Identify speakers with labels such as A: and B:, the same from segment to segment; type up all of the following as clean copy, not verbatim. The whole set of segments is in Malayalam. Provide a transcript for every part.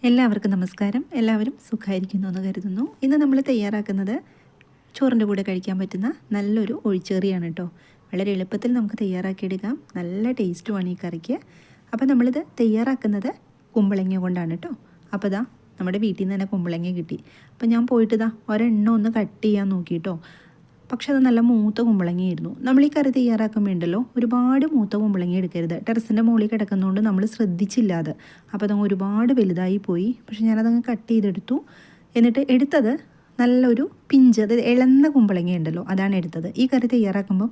A: എല്ലാവർക്കും നമസ്കാരം. എല്ലാവരും സുഖമായിരിക്കുന്നു എന്ന് കരുതുന്നു. ഇന്ന് നമ്മൾ തയ്യാറാക്കുന്നത് ചോറിൻ്റെ കൂടെ കഴിക്കാൻ പറ്റുന്ന നല്ലൊരു ഒഴിച്ചേറിയാണ് കേട്ടോ. വളരെ എളുപ്പത്തിൽ നമുക്ക് തയ്യാറാക്കിയെടുക്കാം. നല്ല ടേസ്റ്റുമാണ് ഈ കറിക്ക്. അപ്പോൾ നമ്മളിത് തയ്യാറാക്കുന്നത് കുമ്പളങ്ങ കൊണ്ടാണ് കേട്ടോ. അപ്പോൾ ഇതാ നമ്മുടെ വീട്ടിൽ നിന്ന് തന്നെ കുമ്പളങ്ങ കിട്ടി. അപ്പോൾ ഞാൻ പോയിട്ട് ഒരെണ്ണം ഒന്ന് കട്ട് ചെയ്യാൻ നോക്കിയിട്ടോ. പക്ഷെ അത് നല്ല മൂത്ത കുമ്പളങ്ങയായിരുന്നു. നമ്മൾ ഈ കറി തയ്യാറാക്കാൻ വേണ്ടല്ലോ ഒരുപാട് മൂത്ത കുമ്പളങ്ങ എടുക്കരുത്. ടെറസിൻ്റെ മുകളിൽ കിടക്കുന്നതുകൊണ്ട് നമ്മൾ ശ്രദ്ധിച്ചില്ല അത്. അപ്പോൾ അതങ്ങ് ഒരുപാട് വലുതായി പോയി. പക്ഷെ ഞാനതങ്ങ് കട്ട് ചെയ്തെടുത്തു. എന്നിട്ട് എടുത്തത് നല്ലൊരു പിഞ്ച്, അതായത് ഇളന്ന കുമ്പളങ്ങ ഉണ്ടല്ലോ, അതാണ് എടുത്തത്. ഈ കറി തയ്യാറാക്കുമ്പം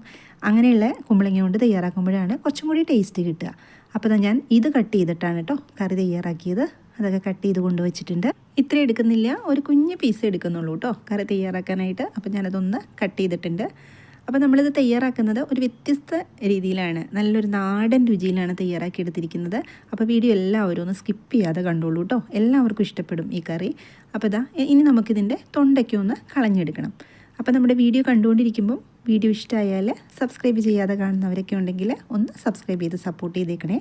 A: അങ്ങനെയുള്ള കുമ്പളങ്ങ കൊണ്ട് തയ്യാറാക്കുമ്പോഴാണ് കുറച്ചും കൂടി ടേസ്റ്റ് കിട്ടുക. അപ്പോൾ ഞാൻ ഇത് കട്ട് ചെയ്തിട്ടാണ് കേട്ടോ കറി തയ്യാറാക്കിയത്. അതൊക്കെ കട്ട് ചെയ്ത് കൊണ്ടുവച്ചിട്ടുണ്ട്. ഇത്ര എടുക്കുന്നില്ല, ഒരു കുഞ്ഞ് പീസ് എടുക്കുന്നുള്ളൂ കേട്ടോ കറി തയ്യാറാക്കാനായിട്ട്. അപ്പോൾ ഞാനതൊന്ന് കട്ട് ചെയ്തിട്ടുണ്ട്. അപ്പോൾ നമ്മളിത് തയ്യാറാക്കുന്നത് ഒരു വ്യത്യസ്ത രീതിയിലാണ്, നല്ലൊരു നാടൻ രുചിയിലാണ് തയ്യാറാക്കി എടുത്തിരിക്കുന്നത്. അപ്പോൾ വീഡിയോ എല്ലാവരും ഒന്ന് സ്കിപ്പ് ചെയ്യാതെ കണ്ടോളൂ കേട്ടോ. എല്ലാവർക്കും ഇഷ്ടപ്പെടും ഈ കറി. അപ്പോൾ ഇനി നമുക്കിതിൻ്റെ തൊണ്ടയ്ക്ക് ഒന്ന് കളഞ്ഞെടുക്കണം. അപ്പോൾ നമ്മുടെ വീഡിയോ കണ്ടുകൊണ്ടിരിക്കുമ്പോൾ വീഡിയോ ഇഷ്ടമായാൽ സബ്സ്ക്രൈബ് ചെയ്യാതെ കാണുന്നവരൊക്കെ ഉണ്ടെങ്കിൽ ഒന്ന് സബ്സ്ക്രൈബ് ചെയ്ത് സപ്പോർട്ട് ചെയ്തേക്കണേ.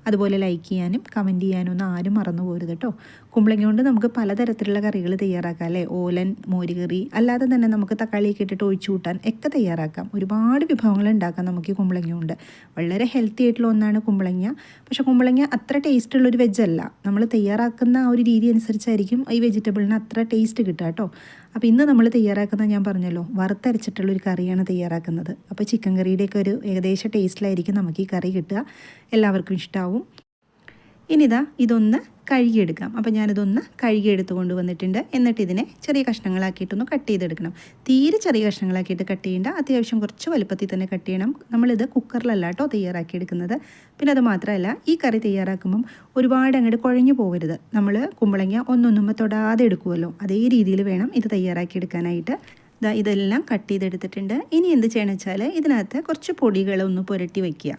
A: അതുപോലെ ലൈക്ക് ചെയ്യാനും കമൻറ്റ് ചെയ്യാനും ഒന്നും ആരും മറന്നു പോരുത് കേട്ടോ. കുമ്പളങ്ങ കൊണ്ട് നമുക്ക് പലതരത്തിലുള്ള കറികൾ തയ്യാറാക്കാം അല്ലേ. ഓലൻ, മോരുകറി, അല്ലാതെ തന്നെ നമുക്ക് തക്കാളിയൊക്കെ ഇട്ടിട്ട് ഒഴിച്ചു കൂട്ടാൻ ഒക്കെ തയ്യാറാക്കാം. ഒരുപാട് വിഭവങ്ങൾ ഉണ്ടാക്കാം നമുക്ക് ഈ കുമ്പളങ്ങ കൊണ്ട്. വളരെ ഹെൽത്തി ആയിട്ടുള്ള ഒന്നാണ് കുമ്പളങ്ങ. പക്ഷേ കുമ്പളങ്ങ അത്ര ടേസ്റ്റുള്ളൊരു വെജല്ല. നമ്മൾ തയ്യാറാക്കുന്ന ആ ഒരു രീതി അനുസരിച്ചായിരിക്കും ഈ വെജിറ്റബിളിന് അത്ര ടേസ്റ്റ് കിട്ടുക കേട്ടോ. അപ്പോൾ ഇന്ന് നമ്മൾ തയ്യാറാക്കുന്നത് ഞാൻ പറഞ്ഞല്ലോ വറുത്തരച്ചിട്ടുള്ളൊരു കറിയാണ് തയ്യാറാക്കുന്നത്. അപ്പോൾ ചിക്കൻ കറിയുടെയൊക്കെ ഒരു ഏകദേശ ടേസ്റ്റിലായിരിക്കും നമുക്ക് ഈ കറി കിട്ടുക. എല്ലാവർക്കും ഇഷ്ടമാവും. ഇതൊന്ന് കഴുകിയെടുക്കാം. അപ്പോൾ ഞാനിതൊന്ന് കഴുകിയെടുത്ത് കൊണ്ടുവന്നിട്ടുണ്ട്. എന്നിട്ട് ഇതിനെ ചെറിയ കഷ്ണങ്ങളാക്കിയിട്ടൊന്ന് കട്ട് ചെയ്തെടുക്കണം. തീരെ ചെറിയ കഷ്ണങ്ങളാക്കിയിട്ട് കട്ട് ചെയ്യേണ്ട, അത്യാവശ്യം കുറച്ച് വലുപ്പത്തിൽ തന്നെ കട്ട് ചെയ്യണം. നമ്മളിത് കുക്കറിലല്ല കേട്ടോ തയ്യാറാക്കിയെടുക്കുന്നത്. പിന്നെ അത് മാത്രമല്ല, ഈ കറി തയ്യാറാക്കുമ്പം ഒരുപാട് അങ്ങോട്ട് കുഴഞ്ഞു പോകരുത്. നമ്മൾ കുമ്പളങ്ങ ഒന്നൊന്നുമ്പോൾ തൊടാതെ എടുക്കുമല്ലോ, അതേ രീതിയിൽ വേണം ഇത് തയ്യാറാക്കിയെടുക്കാനായിട്ട്. ഇതെല്ലാം കട്ട് ചെയ്തെടുത്തിട്ടുണ്ട്. ഇനി എന്ത് ചെയ്യണമെന്ന് വെച്ചാൽ ഇതിനകത്ത് കുറച്ച് പൊടികളൊന്ന് പുരട്ടി വയ്ക്കുക.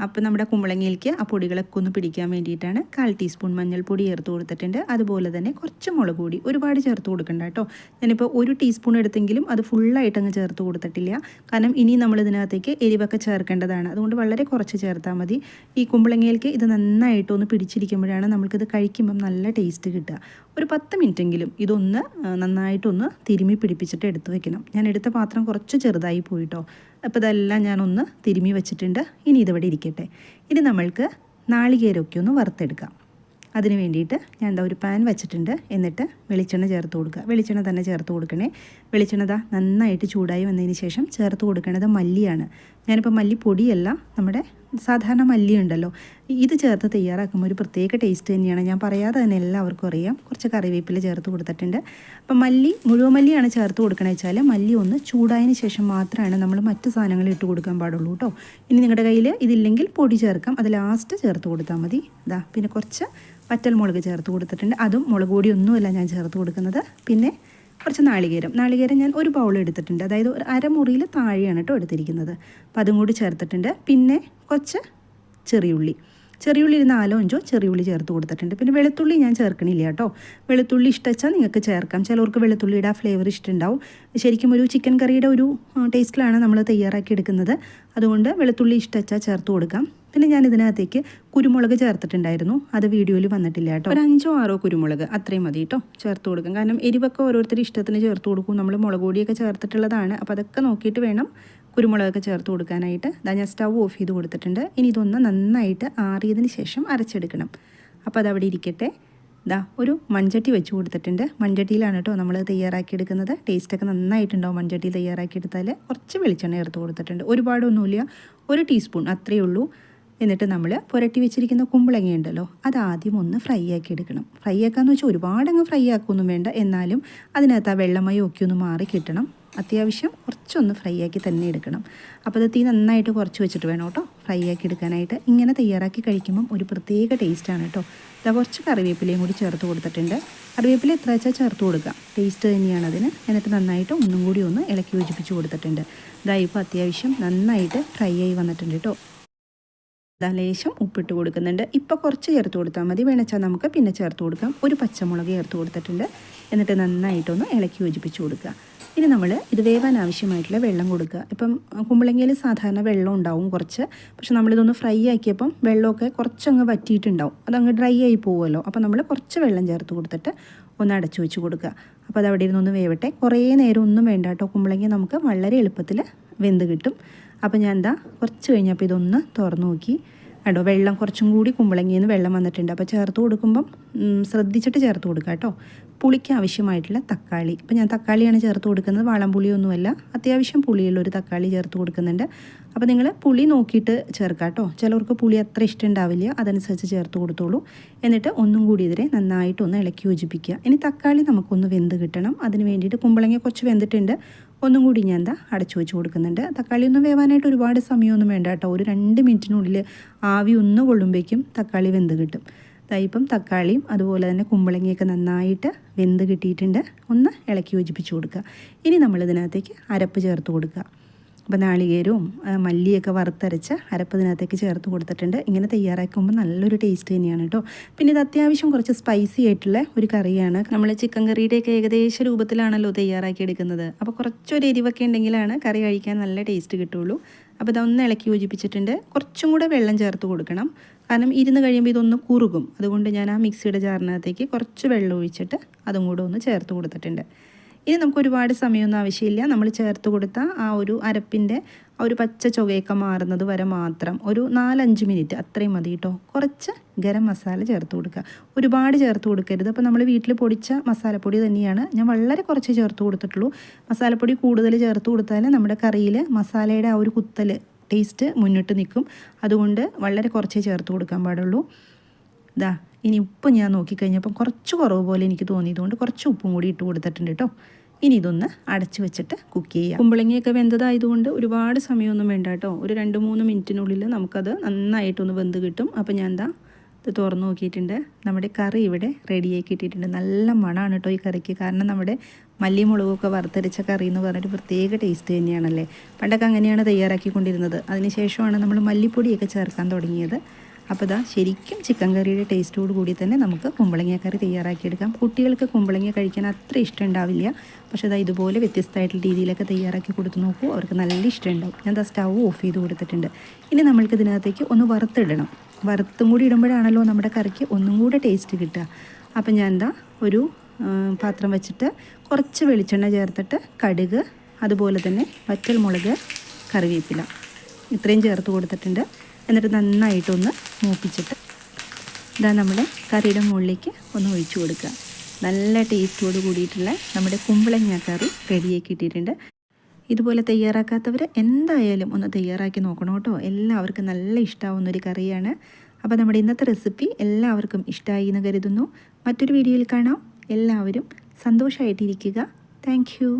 A: അപ്പോൾ നമ്മുടെ കുമ്പളങ്ങയിലേക്ക് ആ പൊടികളൊക്കെ ഒന്ന് പിടിക്കാൻ വേണ്ടിയിട്ടാണ് 1/4 ടീസ്പൂൺ മഞ്ഞൾപ്പൊടി ചേർത്ത് കൊടുത്തിട്ടുണ്ട്. അതുപോലെ തന്നെ കുറച്ച് മുളക് പൊടി, ഒരുപാട് ചേർത്ത് കൊടുക്കണ്ട കേട്ടോ. ഞാനിപ്പോൾ 1 ടീസ്പൂൺ എടുത്തെങ്കിലും അത് ഫുള്ളായിട്ട് അങ്ങ് ചേർത്ത് കൊടുത്തിട്ടില്ല. കാരണം ഇനി നമ്മൾ ഇതിനകത്തേക്ക് എരിവൊക്കെ ചേർക്കേണ്ടതാണ്. അതുകൊണ്ട് വളരെ കുറച്ച് ചേർത്താൽ മതി. ഈ കുമ്പളങ്ങയിലേക്ക് ഇത് നന്നായിട്ടൊന്ന് പിടിച്ചിരിക്കുമ്പോഴാണ് നമ്മൾക്കിത് കഴിക്കുമ്പം നല്ല ടേസ്റ്റ് കിട്ടുക. ഒരു 10 മിനിറ്റെങ്കിലും ഇതൊന്ന് നന്നായിട്ടൊന്ന് തിരുമ്മി പിടിപ്പിച്ചിട്ട് എടുത്ത് വെക്കണം. ഞാൻ എടുത്ത പാത്രം കുറച്ച് ചെറുതായി പോയിട്ടോ. അപ്പോൾ ഇതെല്ലാം ഞാനൊന്ന് തിരുമ്മി വെച്ചിട്ടുണ്ട്. ഇനി ഇതിവിടെ ഇരിക്കട്ടെ. ഇനി നമ്മൾക്ക് നാളികേരമൊക്കെ ഒന്ന് വറുത്തെടുക്കാം. അതിന് വേണ്ടിയിട്ട് ഞാൻ ഒരു പാൻ വെച്ചിട്ടുണ്ട്. എന്നിട്ട് വെളിച്ചെണ്ണ ചേർത്ത് കൊടുക്കുക. വെളിച്ചെണ്ണ തന്നെ ചേർത്ത് കൊടുക്കണേ. വെളിച്ചെണ്ണ നന്നായിട്ട് ചൂടായി വന്നതിന് ശേഷം ചേർത്ത് കൊടുക്കേണ്ടത് മല്ലിയാണ്. ഞാനിപ്പോൾ മല്ലിപ്പൊടിയല്ല, നമ്മുടെ സാധാരണ മല്ലി ഉണ്ടല്ലോ, ഇത് ചേർത്ത് തയ്യാറാക്കുമ്പോൾ ഒരു പ്രത്യേക ടേസ്റ്റ് തന്നെയാണ്. ഞാൻ പറയാതെ തന്നെ എല്ലാവർക്കും അറിയാം. കുറച്ച് കറിവേപ്പില ചേർത്ത് കൊടുത്തിട്ടുണ്ട്. അപ്പം മുഴുവൻ മല്ലിയാണ് ചേർത്ത് കൊടുക്കണമെന്ന് വെച്ചാൽ മല്ലി ഒന്ന് ചൂടായതിന് ശേഷം മാത്രമാണ് നമ്മൾ മറ്റ് സാധനങ്ങൾ ഇട്ട് കൊടുക്കാൻ പാടുള്ളൂ കേട്ടോ. ഇനി നിങ്ങളുടെ കയ്യിൽ ഇതില്ലെങ്കിൽ പൊടി ചേർക്കാം, അത് ലാസ്റ്റ് ചേർത്ത് കൊടുത്താൽ മതി. പിന്നെ കുറച്ച് വറ്റൽമുളക് ചേർത്ത് കൊടുത്തിട്ടുണ്ട്. അതും മുളക് പൊടിയൊന്നുമല്ല ഞാൻ ചേർത്ത് കൊടുക്കുന്നത്. പിന്നെ കുറച്ച് നാളികേരം ഞാൻ ഒരു ബൗൾ എടുത്തിട്ടുണ്ട്. അതായത് ഒരു അരമുറിയിൽ താഴെയാണ് കേട്ടോ എടുത്തിരിക്കുന്നത്. അപ്പോൾ അതും കൂടി ചേർത്തിട്ടുണ്ട്. പിന്നെ കുറച്ച് ചെറിയുള്ളി ഒരു 4-5 ചെറിയുള്ളി ചേർത്ത് കൊടുത്തിട്ടുണ്ട്. പിന്നെ വെളുത്തുള്ളി ഞാൻ ചേർക്കണില്ല കേട്ടോ. വെളുത്തുള്ളി ഇഷ്ടച്ചാൽ നിങ്ങൾക്ക് ചേർക്കാം. ചിലർക്ക് വെളുത്തുള്ളിയുടെ ആ ഫ്ലേവർ ഇഷ്ടമുണ്ടാവും. ശരിക്കും ഒരു ചിക്കൻ കറിയുടെ ഒരു ടേസ്റ്റിലാണ് നമ്മൾ തയ്യാറാക്കി എടുക്കുന്നത്. അതുകൊണ്ട് വെളുത്തുള്ളി ഇഷ്ടച്ചാൽ ചേർത്ത് കൊടുക്കാം. പിന്നെ ഞാൻ ഇതിനകത്തേക്ക് കുരുമുളക് ചേർത്തിട്ടുണ്ടായിരുന്നു. അത് വീഡിയോയിൽ വന്നിട്ടില്ല കേട്ടോ. ഒരു 5-6 കുരുമുളക് അത്രയും മതി കേട്ടോ ചേർത്ത് കൊടുക്കാം. കാരണം എരിവൊക്കെ ഓരോരുത്തരുടെ ഇഷ്ടത്തിന് ചേർത്ത് കൊടുക്കും. നമ്മൾ മുളക് പൊടിയൊക്കെ ചേർത്തിട്ടുള്ളതാണ്. അപ്പോൾ അതൊക്കെ നോക്കിയിട്ട് വേണം കുരുമുളകൊക്കെ ചേർത്ത് കൊടുക്കാനായിട്ട്. ഞാൻ സ്റ്റവ് ഓഫ് ചെയ്ത് കൊടുത്തിട്ടുണ്ട്. ഇനി ഇതൊന്ന് നന്നായിട്ട് ആറിയതിന് ശേഷം അരച്ചെടുക്കണം. അപ്പോൾ അതവിടെ ഇരിക്കട്ടെ. ഒരു മൺചട്ടി വെച്ച് കൊടുത്തിട്ടുണ്ട്. മൺചട്ടിയിലാണ് കേട്ടോ നമ്മൾ തയ്യാറാക്കിയെടുക്കുന്നത്. ടേസ്റ്റൊക്കെ നന്നായിട്ടുണ്ടാവും മൺചട്ടി തയ്യാറാക്കിയെടുത്താൽ. കുറച്ച് വെളിച്ചെണ്ണ ചേർത്ത് കൊടുത്തിട്ടുണ്ട്. ഒരുപാടൊന്നുമില്ല, 1 ടീസ്പൂൺ അത്രയേ ഉള്ളൂ. എന്നിട്ട് നമ്മൾ പുരട്ടി വെച്ചിരിക്കുന്ന കുമ്പളങ്ങ ഉണ്ടല്ലോ, അതാദ്യം ഒന്ന് ഫ്രൈ ആക്കി എടുക്കണം. ഫ്രൈ ആക്കാന്ന് വെച്ചാൽ ഒരുപാടങ്ങ് ഫ്രൈ ആക്കൊന്നും വേണ്ട. എന്നാലും അതിനകത്ത് ആ വെള്ളമയമൊക്കെ ഒന്ന് മാറി കിട്ടണം. അത്യാവശ്യം കുറച്ചൊന്ന് ഫ്രൈ ആക്കി തന്നെ എടുക്കണം. അപ്പോൾ അത് തീ നന്നായിട്ട് കുറച്ച് വെച്ചിട്ട് വേണം കേട്ടോ ഫ്രൈ ആക്കി എടുക്കാനായിട്ട്. ഇങ്ങനെ തയ്യാറാക്കി കഴിക്കുമ്പം ഒരു പ്രത്യേക ടേസ്റ്റാണ് കേട്ടോ. കുറച്ച് കറിവേപ്പിലയും കൂടി ചേർത്ത് കൊടുത്തിട്ടുണ്ട്. കറിവേപ്പില എത്ര വെച്ചാൽ ചേർത്ത് കൊടുക്കാം, ടേസ്റ്റ് തന്നെയാണ് അതിന്. എന്നിട്ട് നന്നായിട്ട് ഒന്നും കൂടി ഒന്ന് ഇളക്കി യോജിപ്പിച്ച് കൊടുത്തിട്ടുണ്ട്. ഇപ്പോൾ അത്യാവശ്യം നന്നായിട്ട് ഫ്രൈ ആയി വന്നിട്ടുണ്ട് കേട്ടോ. ലേശം ഉപ്പിട്ട് കൊടുക്കുന്നുണ്ട്. ഇപ്പോൾ കുറച്ച് ചേർത്ത് കൊടുത്താൽ മതി, വേണമെച്ചാൽ നമുക്ക് പിന്നെ ചേർത്ത് കൊടുക്കാം. ഒരു പച്ചമുളക് ചേർത്ത് കൊടുത്തിട്ടുണ്ട്. എന്നിട്ട് നന്നായിട്ടൊന്ന് ഇളക്കി യോജിപ്പിച്ച് കൊടുക്കുക. ഇനി നമ്മൾ ഇത് വേവാൻ ആവശ്യമായിട്ടുള്ള വെള്ളം കൊടുക്കുക. ഇപ്പം കുമ്പളങ്ങയിൽ സാധാരണ വെള്ളം ഉണ്ടാവും കുറച്ച്, പക്ഷെ നമ്മളിതൊന്ന് ഫ്രൈ ആക്കിയപ്പം വെള്ളമൊക്കെ കുറച്ചങ്ങ് വറ്റിയിട്ടുണ്ടാവും, അതങ്ങ് ഡ്രൈ ആയി പോകുമല്ലോ. അപ്പോൾ നമ്മൾ കുറച്ച് വെള്ളം ചേർത്ത് കൊടുത്തിട്ട് ഒന്ന് അടച്ചു വെച്ച് കൊടുക്കുക. അപ്പോൾ അത് അവിടെ ഇരുന്നൊന്ന് വേവട്ടെ. കുറേ നേരം ഒന്നും വേണ്ട കേട്ടോ, കുമ്പളങ്ങ നമുക്ക് വളരെ എളുപ്പത്തിൽ വെന്ത് കിട്ടും. അപ്പോൾ ഞാൻ കുറച്ച് കഴിഞ്ഞപ്പോൾ ഇതൊന്ന് തുറന്നു നോക്കി കേട്ടോ, വെള്ളം കുറച്ചും കൂടി കുമ്പളങ്ങയിൽ നിന്ന് വെള്ളം വന്നിട്ടുണ്ട്. അപ്പോൾ ചേർത്ത് കൊടുക്കുമ്പം ശ്രദ്ധിച്ചിട്ട് ചേർത്ത് കൊടുക്കുക കേട്ടോ. പുളിക്ക് ആവശ്യമായിട്ടുള്ള തക്കാളി, ഇപ്പോൾ ഞാൻ തക്കാളിയാണ് ചേർത്ത് കൊടുക്കുന്നത്, വാളംപുളിയൊന്നുമല്ല, അത്യാവശ്യം പുളിയുള്ളൊരു തക്കാളി ചേർത്ത് കൊടുക്കുന്നുണ്ട്. അപ്പോൾ നിങ്ങൾ പുളി നോക്കിയിട്ട് ചേർക്കുക കേട്ടോ. ചിലർക്ക് പുളി അത്ര ഇഷ്ടം ഉണ്ടാവില്ല, അതനുസരിച്ച് ചേർത്ത് കൊടുത്തോളൂ. എന്നിട്ട് ഒന്നും കൂടി ഇതിനെ നന്നായിട്ടൊന്ന് ഇളക്കി യോജിപ്പിക്കുക. ഇനി തക്കാളി നമുക്കൊന്ന് വെന്ത് കിട്ടണം, അതിന് വേണ്ടിയിട്ട് കുമ്പളങ്ങ കുറച്ച് വെന്തിട്ടുണ്ട്, ഒന്നും കൂടി ഞാൻ അടച്ചു വെച്ച് കൊടുക്കുന്നുണ്ട്. തക്കാളി ഒന്നും വേവാനായിട്ട് ഒരുപാട് സമയമൊന്നും വേണ്ട കേട്ടോ, ഒരു 2 മിനിറ്റിനുള്ളിൽ ആവി ഒന്ന് കൊള്ളുമ്പോഴേക്കും തക്കാളി വെന്ത് കിട്ടും. ഇപ്പം തക്കാളിയും അതുപോലെ തന്നെ കുമ്പളങ്ങയൊക്കെ നന്നായിട്ട് വെന്ത് കിട്ടിയിട്ടുണ്ട്. ഒന്ന് ഇളക്കി യോജിപ്പിച്ച് കൊടുക്കുക. ഇനി നമ്മളിതിനകത്തേക്ക് അരപ്പ് ചേർത്ത് കൊടുക്കുക. അപ്പോൾ നാളികേരവും മല്ലിയൊക്കെ വറുത്തരച്ച് അരപ്പ് ഇതിനകത്തേക്ക് ചേർത്ത് കൊടുത്തിട്ടുണ്ട്. ഇങ്ങനെ തയ്യാറാക്കുമ്പോൾ നല്ലൊരു ടേസ്റ്റ് തന്നെയാണ് കേട്ടോ. പിന്നെ ഇത് അത്യാവശ്യം കുറച്ച് സ്പൈസി ആയിട്ടുള്ള ഒരു കറിയാണ്. നമ്മൾ ചിക്കൻ കറിയുടെയൊക്കെ ഏകദേശ രൂപത്തിലാണല്ലോ തയ്യാറാക്കി എടുക്കുന്നത്. അപ്പോൾ കുറച്ചൊരു എരിവൊക്കെ ഉണ്ടെങ്കിലാണ് കറി കഴിക്കാൻ നല്ല ടേസ്റ്റ് കിട്ടുള്ളൂ. അപ്പോൾ ഇതൊന്ന് ഇളക്കി യോജിപ്പിച്ചിട്ടുണ്ട്. കുറച്ചും കൂടെ വെള്ളം ചേർത്ത് കൊടുക്കണം, കാരണം ഇരുന്ന് കഴിയുമ്പോൾ ഇതൊന്ന് കുറുകും. അതുകൊണ്ട് ഞാൻ ആ മിക്സിയുടെ ജാറിനകത്തേക്ക് കുറച്ച് വെള്ളം ഒഴിച്ചിട്ട് അതും കൂടെ ഒന്ന് ചേർത്ത് കൊടുത്തിട്ടുണ്ട്. ഇനി നമുക്ക് ഒരുപാട് സമയമൊന്നും ആവശ്യമില്ല. നമ്മൾ ചേർത്ത് കൊടുത്ത ആ ഒരു അരപ്പിൻ്റെ ആ ഒരു പച്ച ചുവയൊക്കെ മാറുന്നത് വരെ മാത്രം ഒരു 4-5 മിനിറ്റ് അത്രയും മതി കേട്ടോ. കുറച്ച് ഗരം മസാല ചേർത്ത് കൊടുക്കുക, ഒരുപാട് ചേർത്ത് കൊടുക്കരുത്. അപ്പോൾ നമ്മൾ വീട്ടിൽ പൊടിച്ച മസാലപ്പൊടി തന്നെയാണ്, ഞാൻ വളരെ കുറച്ച് ചേർത്ത് കൊടുത്തിട്ടുള്ളൂ. മസാലപ്പൊടി കൂടുതൽ ചേർത്ത് കൊടുത്താൽ നമ്മുടെ കറിയിൽ മസാലയുടെ ആ ഒരു കുത്തൽ ടേസ്റ്റ് മുന്നിട്ട് നിൽക്കും. അതുകൊണ്ട് വളരെ കുറച്ചേ ചേർത്ത് കൊടുക്കാൻ പാടുള്ളൂ. ഇനി ഉപ്പ് ഞാൻ നോക്കിക്കഴിഞ്ഞപ്പം കുറച്ച് കുറവ് പോലെ എനിക്ക് തോന്നിയതുകൊണ്ട് കുറച്ച് ഉപ്പും കൂടി ഇട്ട് കൊടുത്തിട്ടുണ്ട് കേട്ടോ. ഇനി ഇതൊന്ന് അടച്ച് വെച്ചിട്ട് കുക്ക് ചെയ്യാം. കുമ്പളങ്ങയൊക്കെ വെന്തതായതുകൊണ്ട് ഒരുപാട് സമയമൊന്നും വേണ്ട കേട്ടോ, ഒരു 2-3 മിനിറ്റിനുള്ളിൽ നമുക്കത് നന്നായിട്ടൊന്ന് വെന്ത് കിട്ടും. അപ്പോൾ ഞാൻ ഇത് തുറന്ന് നോക്കിയിട്ടുണ്ട്, നമ്മുടെ കറി ഇവിടെ റെഡിയാക്കി ഇട്ടിട്ടുണ്ട്. നല്ല മണമാണ് കേട്ടോ ഈ കറിക്ക്, കാരണം നമ്മുടെ മല്ലിമുളകൊക്കെ വറുത്തരച്ച കറി എന്ന് പറഞ്ഞൊരു പ്രത്യേക ടേസ്റ്റ് തന്നെയാണല്ലേ. പണ്ടൊക്കെ അങ്ങനെയാണ് തയ്യാറാക്കിക്കൊണ്ടിരുന്നത്, അതിനുശേഷമാണ് നമ്മൾ മല്ലിപ്പൊടിയൊക്കെ ചേർക്കാൻ തുടങ്ങിയത്. അപ്പോൾ ശരിക്കും ചിക്കൻ കറിയുടെ ടേസ്റ്റോട് കൂടി തന്നെ നമുക്ക് കുമ്പളങ്ങ കറി തയ്യാറാക്കിയെടുക്കാം. കുട്ടികൾക്ക് കുമ്പളങ്ങ കഴിക്കാൻ അത്ര ഇഷ്ടം ഉണ്ടാവില്ല, പക്ഷേ ഇതുപോലെ വ്യത്യസ്തമായിട്ടുള്ള രീതിയിലൊക്കെ തയ്യാറാക്കി കൊടുത്ത് നോക്കൂ, അവർക്ക് നല്ല ഇഷ്ടം ഉണ്ടാവും. ഞാൻ സ്റ്റൗ ഓഫ് ചെയ്ത് കൊടുത്തിട്ടുണ്ട്. ഇനി നമ്മൾക്ക് ഇതിനകത്തേക്ക് ഒന്ന് വറുത്തിടണം. വറുത്തും കൂടി ഇടുമ്പോഴാണല്ലോ നമ്മുടെ കറിക്ക് ഒന്നും കൂടെ ടേസ്റ്റ് കിട്ടുക. അപ്പം ഞാൻ ഒരു പാത്രം വെച്ചിട്ട് കുറച്ച് വെളിച്ചെണ്ണ ചേർത്തിട്ട് കടുക്, അതുപോലെ തന്നെ വറ്റൽമുളക്, കറിവേപ്പില ഇത്രയും ചേർത്ത് കൊടുത്തിട്ടുണ്ട്. എന്നിട്ട് നന്നായിട്ടൊന്ന് മൂപ്പിച്ചിട്ട് നമ്മുടെ കറിയുടെ മുകളിലേക്ക് ഒന്ന് ഒഴിച്ചു കൊടുക്കുക. നല്ല ടേസ്റ്റോട് കൂടിയിട്ടുള്ള നമ്മുടെ കുമ്പളങ്ങ കറി റെഡിയാക്കി ഇട്ടിട്ടുണ്ട്. ഇതുപോലെ തയ്യാറാക്കാത്തവർ എന്തായാലും ഒന്ന് തയ്യാറാക്കി നോക്കണം കേട്ടോ, എല്ലാവർക്കും നല്ല ഇഷ്ടമാവുന്നൊരു കറിയാണ്. അപ്പോൾ നമ്മുടെ ഇന്നത്തെ റെസിപ്പി എല്ലാവർക്കും ഇഷ്ടമായി എന്ന് കരുതുന്നു. മറ്റൊരു വീഡിയോയിൽ കാണാം. എല്ലാവരും സന്തോഷമായിട്ടിരിക്കുക. Thank you.